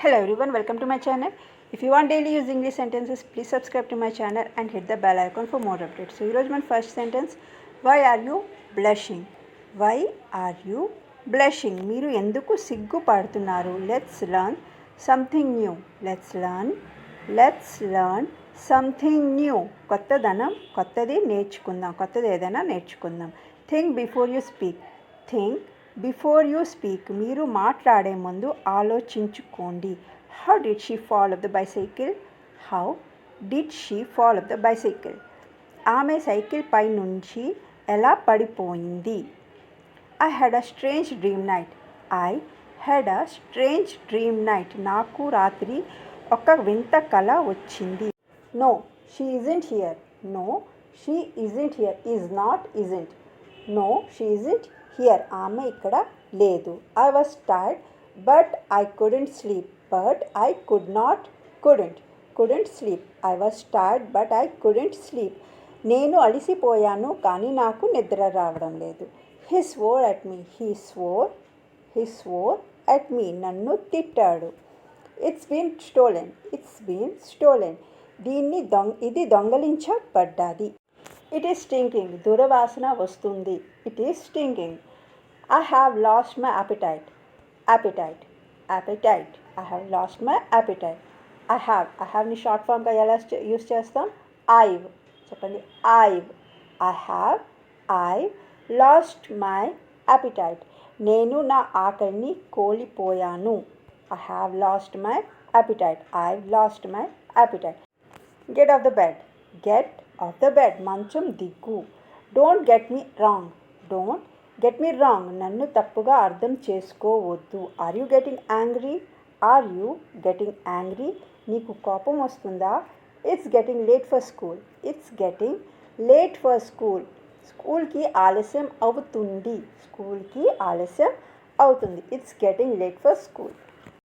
Hello everyone, welcome to my channel. If you want daily use English sentences, please subscribe to my channel and hit the bell icon for more updates. So, here's my first sentence. Why are you blushing? Why are you blushing? మీరు ఎందుకు సిగ్గుపడుతున్నారు? Let's learn something new. Let's learn something new. కొత్తది నేర్చుకుందాం. కొత్తది ఏదైనా నేర్చుకుందాం. Think before you speak. Think before you speak. మీరు మాట్లాడే ముందు ఆలోచించుకోండి. How did she fall off the bicycle? How did she fall off the bicycle? ఆమె సైకిల్ పై నుంచి ఎలా పడిపోయింది? I had a strange dream night. I had a strange dream night. నాకు రాత్రి ఒక వింత కల వచ్చింది. No she isn't here. No she isn't here. Is not isn't. No she isn't here. ఆమె ఇక్కడ లేదు. I was tired but I couldn't sleep. But I couldn't sleep. I was tired but I couldn't sleep. నేను అలిసిపోయాను కానీ నాకు నిద్ర రావడం లేదు. He swore at me. He swore at me. నన్ను తిట్టాడు. It's been stolen. ఇది దొంగలించబడ్డది. It is stinking. దురవాసన వస్తుంది. It is stinking. I have lost my appetite. I have lost my appetite. I హ్యావ్ని షార్ట్ ఫామ్గా ఎలా యూస్ చేస్తాం? ఐవ్. చెప్పండి. I've lost my appetite. నేను నా ఆకలిని కోల్పోయాను. I have lost my appetite. I've lost my appetite. Get off the bed. మంచం దిగు. Don't get me wrong. నన్ను తప్పుగా అర్థం చేసుకోవద్దు. Are you getting angry? నీకు కోపం వస్తుందా? It's getting late for school. స్కూల్కి ఆలస్యం అవుతుంది. It's getting late for school.